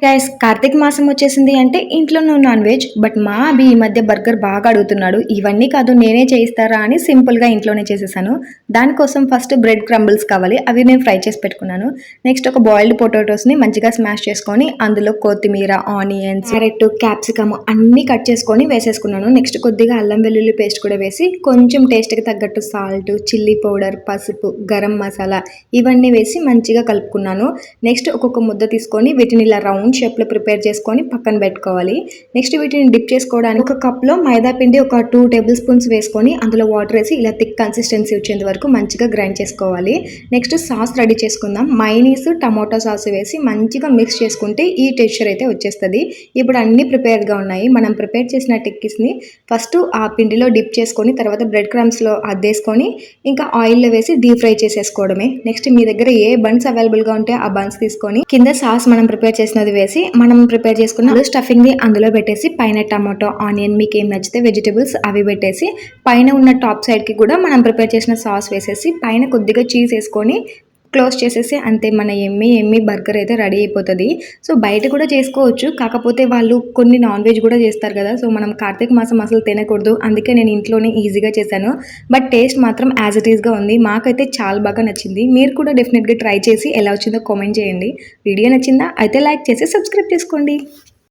Guys Karthika మాసం వచ్చేసింది అంటే ఇంట్లోనూ నాన్ వెజ్. బట్ మా అభి ఈ మధ్య బర్గర్ బాగా అడుగుతున్నాడు. ఇవన్నీ కాదు నేనే చేయిస్తారా అని సింపుల్ గా ఇంట్లోనే చేసేసాను. దానికోసం ఫస్ట్ బ్రెడ్ క్రంబుల్స్ కావాలి, అవి నేను ఫ్రై చేసి పెట్టుకున్నాను. నెక్స్ట్ ఒక బాయిల్డ్ పొటాటోస్ ని మంచిగా స్మాష్ చేసుకొని అందులో కొత్తిమీర, ఆనియన్స్, క్యారెట్, క్యాప్సికమ్ అన్ని కట్ చేసుకొని వేసేసుకున్నాను. నెక్స్ట్ కొద్దిగా అల్లం వెల్లుల్లి పేస్ట్ కూడా వేసి కొంచెం టేస్ట్ కి తగ్గట్టు సాల్ట్, చిల్లీ పౌడర్, పసుపు, గరం మసాలా ఇవన్నీ వేసి మంచిగా కలుపుకున్నాను. నెక్స్ట్ ఒక్కొక్క ముద్ద తీసుకొని వీటిని ఇలా రౌండ్ షేప్ లో ప్రిపేర్ చేసుకొని పక్కన పెట్టుకోవాలి. నెక్స్ట్ వీటిని డిప్ చేసుకోవడానికి ఒక కప్ లో మైదా పిండి ఒక 2 టేబుల్ స్పూన్స్ వేసుకొని అందులో వాటర్ వేసి ఇలా థిక్ కన్సిస్టెన్సీ వచ్చేంత వరకు మంచిగా గ్రైండ్ చేసుకోవాలి. నెక్స్ట్ సాస్ రెడీ చేసుకుందాం. మైనీస్, టమాటో సాస్ వేసి మంచిగా మిక్స్ చేసుకుంటే ఈ టెక్స్చర్ అయితే వచ్చేస్తుంది. ఇప్పుడు అన్ని ప్రిపేర్ గా ఉన్నాయి. మనం ప్రిపేర్ చేసిన టిక్కీస్ ని ఫస్ట్ ఆ పిండిలో డిప్ చేసుకొని తర్వాత బ్రెడ్ క్రమ్స్ లో అద్దేసుకొని ఇంకా ఆయిల్ లో వేసి డీప్ ఫ్రై చేసేసుకోవడమే. నెక్స్ట్ మీ దగ్గర ఏ బన్స్ అవైలబుల్ గా ఉంటే ఆ బన్స్ తీసుకొని కింద సాస్ మనం ప్రిపేర్ చేసినది వేసి మనం ప్రిపేర్ చేసుకున్న స్టఫింగ్ ని అందులో పెట్టేసి పైన టమాటో, ఆనియన్ మీకు ఏం నచ్చితే వెజిటబుల్స్ అవి పెట్టేసి పైన ఉన్న టాప్ సైడ్ కి కూడా మనం ప్రిపేర్ చేసిన సాస్ వేసేసి పైన కొద్దిగా చీజ్ వేసుకొని క్లోజ్ చేసేసి అంతే, మన ఎమ్మి బర్గర్ అయితే రెడీ అయిపోతుంది. సో బయట కూడా చేసుకోవచ్చు, కాకపోతే వాళ్ళు కొన్ని నాన్ వెజ్ కూడా చేస్తారు కదా. సో మనం కార్తీక మాసం అసలు తినకూడదు, అందుకే నేను ఇంట్లోనే ఈజీగా చేశాను. బట్ టేస్ట్ మాత్రం యాజ్ ఇట్ ఈస్గా ఉంది. మాకైతే చాలా బాగా నచ్చింది. మీరు కూడా డెఫినెట్గా ట్రై చేసి ఎలా వచ్చిందో కామెంట్ చేయండి. వీడియో నచ్చిందా అయితే లైక్ చేసి సబ్స్క్రైబ్ చేసుకోండి.